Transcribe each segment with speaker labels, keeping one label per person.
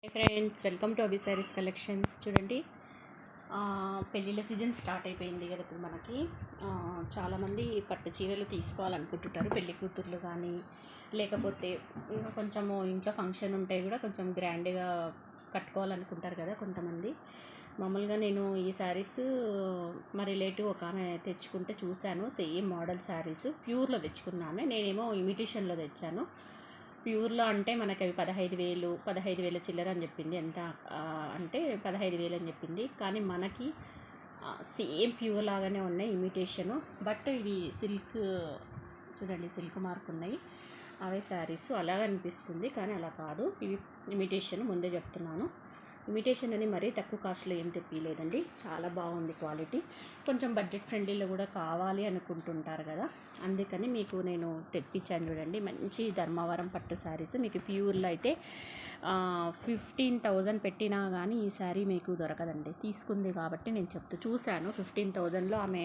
Speaker 1: Hi friends, welcome to Abhi saris collections. చూడండి, పెళ్ళిళ్ళ season start అయిపోయింది కదా ఇప్పుడు మనకి. చాలామంది పట్టు చీరలు తీసుకోవాలనుకుంటుంటారు, పెళ్లి కూతుర్లు కానీ, లేకపోతే ఇంకా కొంచెము ఇంట్లో ఫంక్షన్ ఉంటే కూడా కొంచెం గ్రాండ్గా కట్టుకోవాలనుకుంటారు కదా కొంతమంది. మామూలుగా నేను ఈ శారీస్ మా రిలేటివ్ ఒక ఆమె తెచ్చుకుంటే చూశాను, సేమ్ మోడల్ శారీస్ ప్యూర్లో తెచ్చుకున్నాను. నేనేమో ఇమిటేషన్లో తెచ్చాను. ప్యూర్లో అంటే మనకి అవి 15,000 చిల్లర అని చెప్పింది. ఎంత అంటే 15,000 అని చెప్పింది. కానీ మనకి సేమ్ ప్యూర్ లాగానే ఉన్నాయి ఇమిటేషను. బట్ ఇవి సిల్క్, చూడండి సిల్క్ మార్క్ ఉన్నాయి. అవే శారీస్ అలాగ అనిపిస్తుంది, కానీ అలా కాదు. ఇవి ఇమిటేషన్, ముందే చెప్తున్నాను. ఇమిటేషన్ అని మరీ తక్కువ కాస్ట్లో ఏం తెప్పిలేదండి. చాలా బాగుంది క్వాలిటీ. కొంచెం బడ్జెట్ ఫ్రెండ్లీలో కూడా కావాలి అనుకుంటుంటారు కదా, అందుకని మీకు నేను తెప్పించాను. చూడండి, మంచి ధర్మవరం పట్టు శారీస్. మీకు ప్యూర్లో అయితే 15,000 పెట్టినా కానీ ఈ శారీ మీకు దొరకదండి. తీసుకుంది కాబట్టి నేను చూశాను 15,000లో ఆమె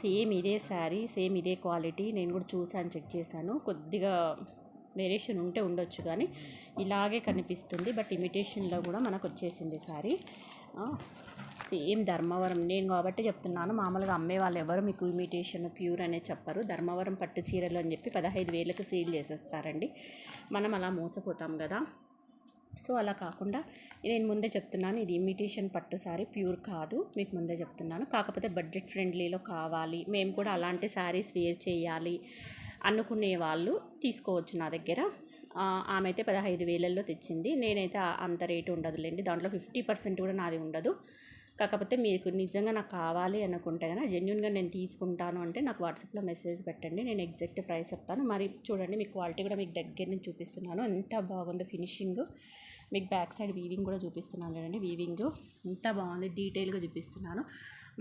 Speaker 1: సేమ్ ఇదే శారీ, సేమ్ ఇదే క్వాలిటీ. నేను కూడా చూశాను, చెక్ చేశాను. కొద్దిగా వేరియేషన్ ఉంటే ఉండొచ్చు, కానీ ఇలాగే కనిపిస్తుంది. బట్ ఇమిటేషన్లో కూడా మనకు వచ్చేసింది శారీ. సేమ్ ధర్మవరం, నేను కాబట్టి చెప్తున్నాను. మామూలుగా అమ్మే వాళ్ళు ఎవరు మీకు ఇమిటేషన్ ప్యూర్ అనే చెప్పరు. ధర్మవరం పట్టు చీరలు అని చెప్పి 15,000కి సేల్ చేసేస్తారండి. మనం అలా మోసపోతాం కదా. సో అలా కాకుండా నేను ముందే చెప్తున్నాను, ఇది ఇమిటేషన్ పట్టు శారీ, ప్యూర్ కాదు. మీకు ముందే చెప్తున్నాను. కాకపోతే బడ్జెట్ ఫ్రెండ్లీలో కావాలి, మేము కూడా అలాంటి శారీస్ వేర్ చేయాలి అనుకునే వాళ్ళు తీసుకోవచ్చు నా దగ్గర. ఆమె అయితే 15,000లో తెచ్చింది. నేనైతే అంత రేటు ఉండదులేండి, దాంట్లో 50% కూడా నాది ఉండదు. కాకపోతే మీకు నిజంగా నాకు కావాలి అనుకుంటే కనుక, జెన్యున్గా నేను తీసుకుంటాను అంటే నాకు వాట్సాప్లో మెసేజ్ పెట్టండి, నేను ఎగ్జాక్ట్ ప్రైస్ చెప్తాను. మరి చూడండి, మీకు క్వాలిటీ కూడా మీకు దగ్గర నుంచి చూపిస్తున్నాను. ఎంత బాగుందో ఫినిషింగ్. మీకు బ్యాక్ సైడ్ వీవింగ్ కూడా చూపిస్తున్నాను. చూడండి, వీవింగ్ ఎంత బాగుంది, డీటెయిల్గా చూపిస్తున్నాను.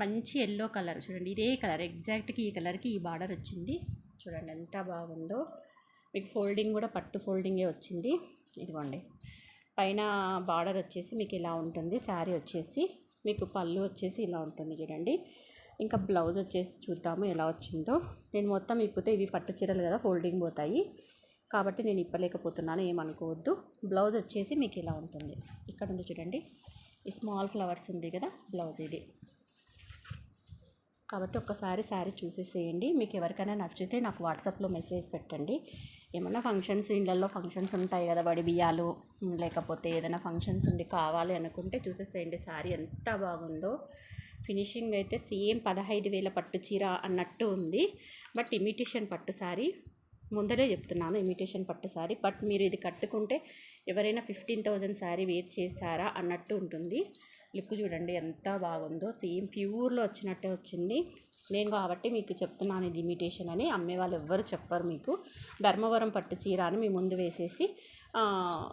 Speaker 1: మంచి ఎల్లో కలర్, చూడండి ఇదే కలర్ ఎగ్జాక్ట్గా ఈ కలర్కి ఈ బార్డర్ వచ్చింది. చూడండి ఎంత బాగుందో. మీకు ఫోల్డింగ్ కూడా పట్టు ఫోల్డింగే వచ్చింది. ఇదిగోండి, పైన బార్డర్ వచ్చేసి మీకు ఇలా ఉంటుంది. శారీ వచ్చేసి మీకు పళ్ళు వచ్చేసి ఇలా ఉంటుంది. చూడండి, ఇంకా బ్లౌజ్ వచ్చేసి చూద్దాము ఎలా వచ్చిందో. నేను మొత్తం ఇప్పితే ఇవి పట్టు చీరలు కదా, ఫోల్డింగ్ పోతాయి కాబట్టి నేను ఇప్పలేకపోతున్నాను, ఏమనుకోవద్దు. బ్లౌజ్ వచ్చేసి మీకు ఇలా ఉంటుంది. ఇక్కడ ఉంది చూడండి, ఈ స్మాల్ ఫ్లవర్స్ ఉంది కదా, బ్లౌజ్ ఇది. కాబట్టి ఒక్కసారి శారీ చూసేసేయండి. మీకు ఎవరికైనా నచ్చితే నాకు వాట్సాప్లో మెసేజ్ పెట్టండి. ఏమైనా ఫంక్షన్స్, ఇళ్ళల్లో ఫంక్షన్స్ ఉంటాయి కదా, వడి బియ్యాలు, లేకపోతే ఏదైనా ఫంక్షన్స్ ఉండి కావాలి అనుకుంటే చూసేసేయండి. శారీ ఎంత బాగుందో. ఫినిషింగ్ అయితే సేమ్ 15,000 పట్టు చీర అన్నట్టు ఉంది. బట్ ఇమిటేషన్ పట్టు శారీ, ముందరే చెప్తున్నాను, ఇమిటేషన్ పట్టు శారీ. బట్ మీరు ఇది కట్టుకుంటే ఎవరైనా 15,000 శారీ వేర్ చేస్తారా అన్నట్టు ఉంటుంది. లుక్ చూడండి ఎంత బాగుందో. సేమ్ ప్యూర్లో వచ్చినట్టే వచ్చింది. నేను కాబట్టి మీకు చెప్తున్నాను ఇది ఇమిటేషన్ అని. అమ్మే వాళ్ళు ఎవ్వరు చెప్పరు మీకు. ధర్మవరం పట్టు చీర అని మీ ముందు వేసేసి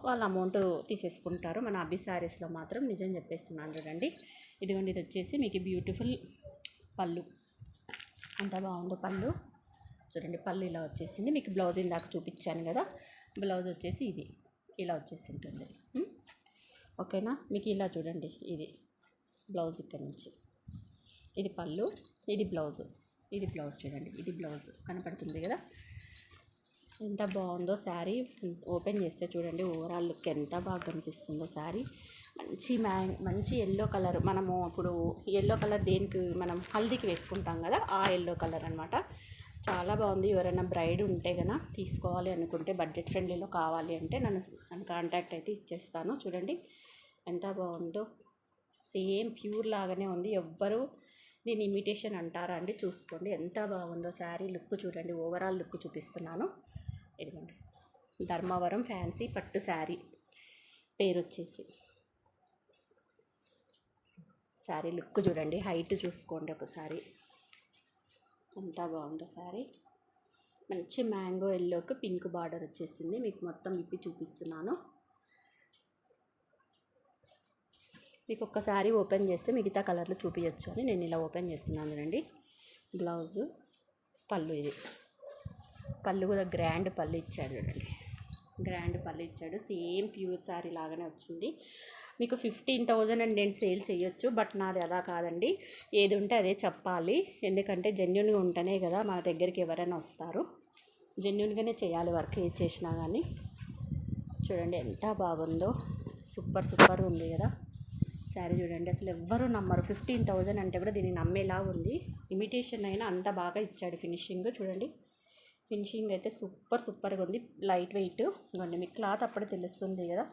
Speaker 1: వాళ్ళ అమౌంట్ తీసేసుకుంటారు. మన అభి శారీస్లో మాత్రం నిజం చెప్పేస్తున్నాను. చూడండి, ఇదిగోండి, ఇది వచ్చేసి మీకు బ్యూటిఫుల్ పళ్ళు. ఎంత బాగుందో పళ్ళు. చూడండి, పళ్ళు ఇలా వచ్చేసింది. మీకు బ్లౌజ్ ఇందాక చూపించాను కదా, బ్లౌజ్ వచ్చేసి ఇది ఇలా వచ్చేసి ఉంటుంది. ఓకేనా. మీకు ఇలా చూడండి, ఇది బ్లౌజ్ ఇక్కడ నుంచి, ఇది పళ్ళు, ఇది బ్లౌజు, ఇది బ్లౌజ్. చూడండి, ఇది బ్లౌజ్ కనపడుతుంది కదా. ఎంత బాగుందో శారీ. ఓపెన్ చేస్తే చూడండి ఓవరాల్ లుక్ ఎంత బాగా కనిపిస్తుందో శారీ. మంచి ఎల్లో కలర్. మనము ఇప్పుడు ఎల్లో కలర్ దేనికి మనం హల్దీకి వేసుకుంటాం కదా, ఆ ఎల్లో కలర్ అనమాట. చాలా బాగుంది. ఎవరైనా బ్రైడ్ ఉంటే కనుక తీసుకోవాలి అనుకుంటే, బడ్జెట్ ఫ్రెండ్లీలో కావాలి అంటే నన్ను కాంటాక్ట్ అయితే ఇచ్చేస్తాను. చూడండి ఎంత బాగుందో. సేమ్ ప్యూర్ లాగానే ఉంది. ఎవ్వరు దీన్ని ఇమిటేషన్ అంటారా అండి. చూసుకోండి ఎంత బాగుందో శారీ. లుక్ చూడండి, ఓవరాల్ లుక్ చూపిస్తున్నాను. ఇదిగోండి, ధర్మవరం ఫ్యాన్సీ పట్టు శారీ పేరు వచ్చేసి. శారీ లుక్ చూడండి, హైట్ చూసుకోండి ఒకసారి ఎంత బాగుందో శారీ. మంచి మ్యాంగో ఎల్లోకి పింక్ బార్డర్ వచ్చేసింది. మీకు మొత్తం విప్పి చూపిస్తున్నాను. మీకు ఒక్కసారి ఓపెన్ చేస్తే మిగతా కలర్లు చూపించచ్చు అని నేను ఇలా ఓపెన్ చేస్తున్నాను. చూడండి, బ్లౌజు, పళ్ళు. ఇది పళ్ళు కూడా గ్రాండ్ పళ్ళు ఇచ్చాడు. చూడండి, గ్రాండ్ పళ్ళు ఇచ్చాడు. సేమ్ ప్యూర్ శారీ లాగానే వచ్చింది. మీకు 15,000 అని నేను సేల్ చేయొచ్చు, బట్ నాది అలా కాదండి. ఏది ఉంటే అదే చెప్పాలి. ఎందుకంటే జెన్యున్గా ఉంటేనే కదా మన దగ్గరికి ఎవరైనా వస్తారు. జెన్యున్గానే చేయాలి వర్క్ ఏది చేసినా కానీ. చూడండి ఎంత బాగుందో. సూపర్ సూపర్ ఉంది కదా శారీ. చూడండి అసలు ఎవ్వరూ నమ్మరు. 15,000 అంటే కూడా దీన్ని నమ్మేలా ఉంది. ఇమిటేషన్ అయినా అంత బాగా ఇచ్చాడు ఫినిషింగ్. చూడండి ఫినిషింగ్ అయితే సూపర్గా ఉంది. Light weight. ఇవ్వండి మీకు క్లాత్ అప్పుడే తెలుస్తుంది కదా,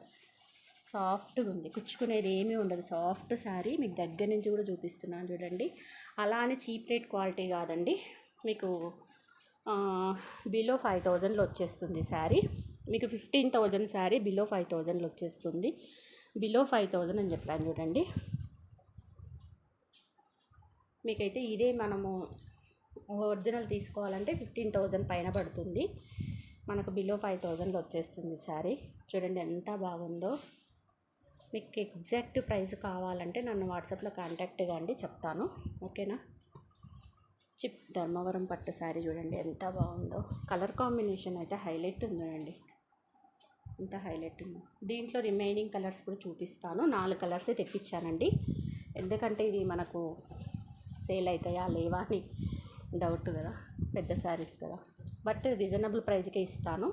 Speaker 1: సాఫ్ట్గా ఉంది. కుచ్చుకునేది ఏమీ ఉండదు. సాఫ్ట్ శారీ. మీకు దగ్గర నుంచి కూడా చూపిస్తున్నాను చూడండి. అలా అని చీప్ రేట్ క్వాలిటీ కాదండి. మీకు బిలో 5,000లో వచ్చేస్తుంది శారీ. మీకు 15,000 శారీ బిలో 5,000లో వచ్చేస్తుంది. బిలో 5,000 అని చెప్పాను చూడండి. మీకైతే ఇదే మనము ఒరిజినల్ తీసుకోవాలంటే 15,000 పైన పడుతుంది. మనకు బిలో 5,000లో వచ్చేస్తుంది శారీ. చూడండి ఎంత బాగుందో. మీకు ఎగ్జాక్ట్ ప్రైస్ కావాలంటే నన్ను వాట్సాప్లో కాంటాక్ట్ కాండి, చెప్తాను. ఓకేనా. చిప్ ధర్మవరం పట్టు శారీ చూడండి ఎంత బాగుందో. కలర్ కాంబినేషన్ అయితే హైలైట్ ఉందండి. ఎంత హైలైట్ ఉందో. దీంట్లో రిమైనింగ్ కలర్స్ కూడా చూపిస్తాను. 4 కలర్సే తెప్పించానండి. ఎందుకంటే ఇవి మనకు సేల్ అవుతాయా లేవా అని డౌట్ కదా, పెద్ద శారీస్ కదా. బట్ రీజనబుల్ ప్రైస్కే ఇస్తాను.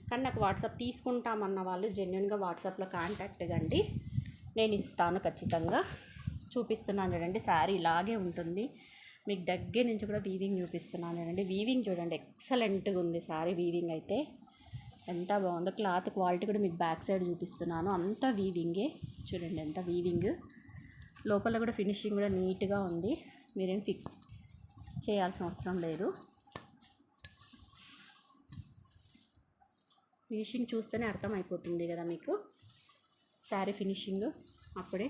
Speaker 1: కానీ నాకు వాట్సాప్ తీసుకుంటామన్న వాళ్ళు జెన్యున్గా వాట్సాప్లో కాంటాక్ట్ కండి, నేను ఇస్తాను ఖచ్చితంగా. చూపిస్తున్నాను చూడండి. శారీ ఇలాగే ఉంటుంది. మీకు దగ్గర నుంచి కూడా వీవింగ్ చూపిస్తున్నాను చూడండి. వీవింగ్ చూడండి ఎక్సలెంట్గా ఉంది శారీ. వీవింగ్ అయితే ఎంత బాగుందో. క్లాత్ క్వాలిటీ కూడా మీకు బ్యాక్ సైడ్ చూపిస్తున్నాను. అంతా వీవింగే. చూడండి ఎంత వీవింగ్. లోపల కూడా ఫినిషింగ్ కూడా నీట్గా ఉంది. మీరేం ఫిక్స్ చేయాల్సిన అవసరం లేదు. ఫినిషింగ్ చూస్తేనే అర్థమైపోతుంది కదా మీకు శారీ ఫినిషింగ్ అప్పుడే.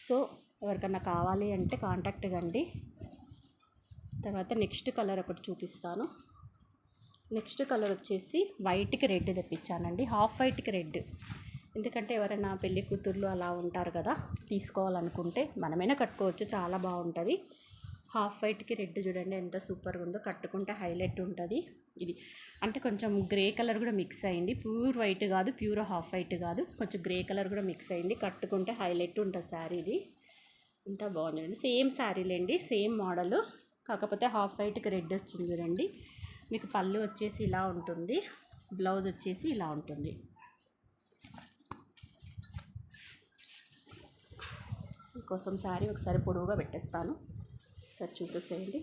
Speaker 1: సో ఎవరికన్నా కావాలి అంటే కాంటాక్ట్ కండి. తర్వాత నెక్స్ట్ కలర్ ఒకటి చూపిస్తాను. నెక్స్ట్ కలర్ వచ్చేసి వైట్కి రెడ్ తెప్పించానండి. హాఫ్ వైట్కి రెడ్. ఎందుకంటే ఎవరైనా పెళ్లి కూతుర్లు అలా ఉంటారు కదా, తీసుకోవాలనుకుంటే మనమైనా కట్టుకోవచ్చు, చాలా బాగుంటుంది. హాఫ్ వైట్కి రెడ్ చూడండి ఎంత సూపర్గా ఉందో. కట్టుకుంటే హైలైట్ ఉంటుంది. ఇది అంటే కొంచెం గ్రే కలర్ కూడా మిక్స్ అయింది. ప్యూర్ వైట్ కాదు, ప్యూర్ హాఫ్ వైట్ కాదు, కొంచెం గ్రే కలర్ కూడా మిక్స్ అయింది. కట్టుకుంటే హైలైట్ ఉంటుంది శారీ. ఇది ఎంత బాగుందండి. సేమ్ శారీలేండి, సేమ్ మోడల్. కాకపోతే హాఫ్ వైట్కి రెడ్ వచ్చింది చూడండి. మీకు పళ్ళు వచ్చేసి ఇలా ఉంటుంది, బ్లౌజ్ వచ్చేసి ఇలా ఉంటుంది. కోసం శారీ ఒకసారి పొడవుగా పెట్టేస్తాను, ఒకసారి చూసేసేయండి.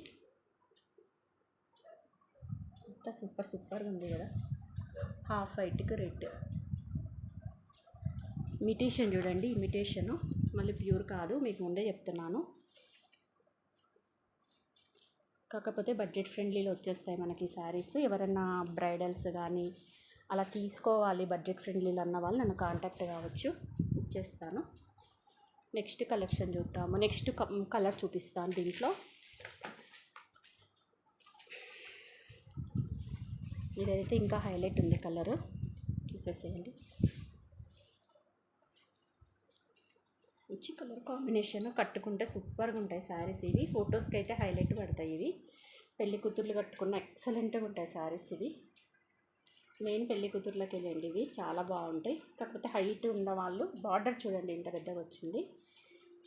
Speaker 1: ఎంత సూపర్గా ఉంది కదా. హాఫ్ వైట్కి రెడ్. ఇమిటేషన్ చూడండి. ఇమిటేషను మళ్ళీ ప్యూర్ కాదు, మీకు ముందే చెప్తున్నాను. కాకపోతే బడ్జెట్ ఫ్రెండ్లీలో వచ్చేస్తాయి మనకి శారీస్. ఎవరైనా బ్రైడల్స్ కానీ అలా తీసుకోవాలి బడ్జెట్ ఫ్రెండ్లీలో అన్న వాళ్ళు నన్ను కాంటాక్ట్ కావచ్చు, ఇచ్చేస్తాను. నెక్స్ట్ కలెక్షన్ చూద్దాము. నెక్స్ట్ కలర్ చూపిస్తాను. దీంట్లో ఇదైతే ఇంకా హైలైట్ ఉంది కలర్, చూసేసేయండి. మంచి కలర్ కాంబినేషన్. కట్టుకుంటే సూపర్గా ఉంటాయి శారీస్ ఇవి. ఫొటోస్కి అయితే హైలైట్ పడతాయి ఇవి. పెళ్లి కూతుర్లు కట్టుకున్న ఎక్సలెంట్గా ఉంటాయి శారీస్ ఇవి. మెయిన్ పెళ్లి కూతుర్లకి వెళ్ళండి ఇవి, చాలా బాగుంటాయి. కాకపోతే హైట్ ఉన్న వాళ్ళు, బార్డర్ చూడండి ఎంత పెద్దగా వచ్చింది,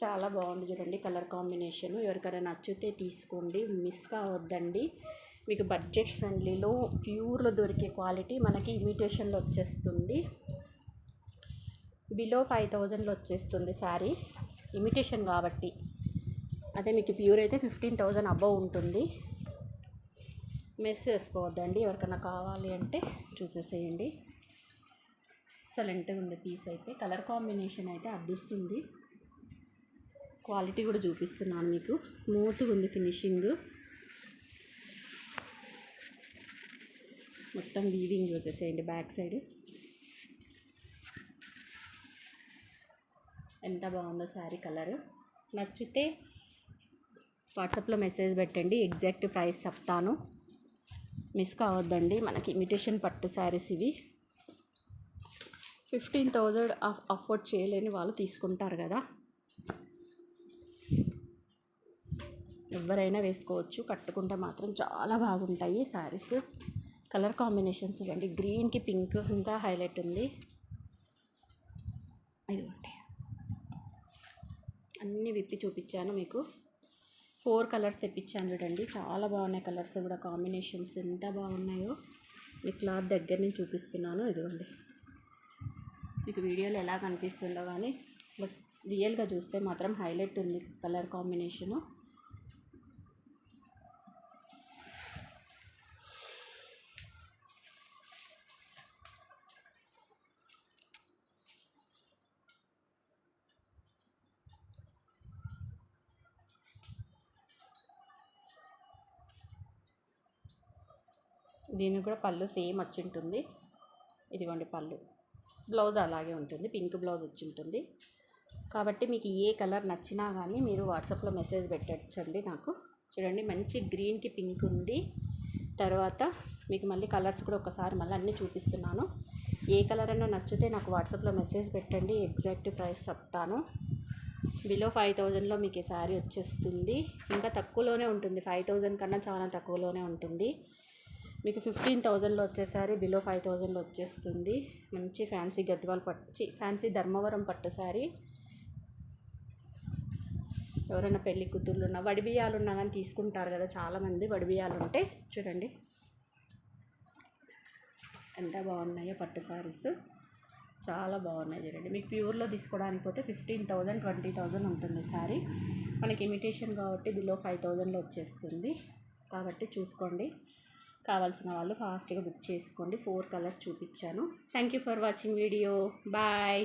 Speaker 1: చాలా బాగుంది చూడండి కలర్ కాంబినేషన్. ఎవరికైనా నచ్చితే తీసుకోండి, మిస్ కావద్దండి. మీకు బడ్జెట్ ఫ్రెండ్లీలో ప్యూర్లో దొరికే క్వాలిటీ మనకి ఇమిటేషన్లో వచ్చేస్తుంది. బిలో 5,000లో వచ్చేస్తుంది శారీ, ఇమిటేషన్ కాబట్టి. అదే మీకు ప్యూర్ అయితే 15,000 అబవ్ ఉంటుంది. మెస్ వేసుకోవద్దండి. ఎవరికైనా కావాలి అంటే చూసేసేయండి. ఎక్సలెంట్గా ఉంది పీస్ అయితే. కలర్ కాంబినేషన్ అయితే అద్దుస్తుంది. క్వాలిటీ కూడా చూపిస్తున్నాను మీకు. స్మూత్గా ఉంది ఫినిషింగ్. మొత్తం వీవింగ్ చూసేసేయండి బ్యాక్ సైడ్. ఎంత బాగుందో శారీ కలర్. నచ్చితే వాట్సాప్లో మెసేజ్ పెట్టండి, ఎగ్జాక్ట్ ప్రైస్ చెప్తాను. మిస్ కావద్దండి. మనకి ఇమిటేషన్ పట్టు శారీస్ ఇవి. 15,000 అఫోర్డ్ చేయలేని వాళ్ళు తీసుకుంటారు కదా, ఎవరైనా వేసుకోవచ్చు. కట్టుకుంటే మాత్రం చాలా బాగుంటాయి శారీస్. కలర్ కాంబినేషన్స్ చూడండి. గ్రీన్కి పింక్ ఇంకా హైలైట్ ఉంది. ఇదిగోండి అన్నీ విప్పి చూపించాను మీకు. 4 కలర్స్ తెప్పించాను చూడండి. చాలా బాగున్నాయి కలర్స్ కూడా. కాంబినేషన్స్ ఎంత బాగున్నాయో. మీ క్లాత్ దగ్గర నుంచి చూపిస్తున్నాను. ఇదిగోండి మీకు వీడియోలో ఎలా కనిపిస్తుందో కానీ బట్ రియల్గా చూస్తే మాత్రం హైలైట్ ఉంది కలర్ కాంబినేషను. దీనికి కూడా పళ్ళు సేమ్ వచ్చి ఉంటుంది. ఇదిగోండి పళ్ళు. బ్లౌజ్ అలాగే ఉంటుంది, పింక్ బ్లౌజ్ వచ్చి ఉంటుంది. కాబట్టి మీకు ఏ కలర్ నచ్చినా కానీ మీరు వాట్సాప్లో మెసేజ్ పెట్టచ్చండి నాకు. చూడండి మంచి గ్రీన్కి పింక్ ఉంది. తర్వాత మీకు మళ్ళీ కలర్స్ కూడా ఒకసారి మళ్ళీ అన్నీ చూపిస్తున్నాను. ఏ కలర్ అన్నా నచ్చితే నాకు వాట్సాప్లో మెసేజ్ పెట్టండి, ఎగ్జాక్ట్ ప్రైస్ చెప్తాను. బిలో 5000లో మీకు ఈ శారీ వచ్చేస్తుంది. ఇంకా తక్కువలోనే ఉంటుంది, 5000 కన్నా చాలా తక్కువలోనే ఉంటుంది. మీకు 15000లో వచ్చేసారి బిలో 5000లో వచ్చేస్తుంది. మంచి ఫ్యాన్సీ గద్వాల్ పట్టు, ఫ్యాన్సీ ధర్మవరం పట్టు శారీ. ఎవరైనా పెళ్ళి కూతుర్లు ఉన్నా, వడి బియ్యాలు ఉన్నా కానీ తీసుకుంటారు కదా చాలామంది. వడి బియ్యాలు ఉంటే చూడండి ఎంత బాగున్నాయో పట్టు శారీస్, చాలా బాగున్నాయి చూడండి. మీకు ప్యూర్లో తీసుకోవడానికి పోతే 15000 20,000 ఉంటుంది శారీ. మనకి ఇమిటేషన్ కాబట్టి బిలో 5000లో వచ్చేస్తుంది. కాబట్టి చూసుకోండి, కావాల్సిన వాళ్ళు ఫాస్ట్గా బుక్ చేసుకోండి. 4 కలర్స్ చూపించాను. Thank you for watching video. Bye.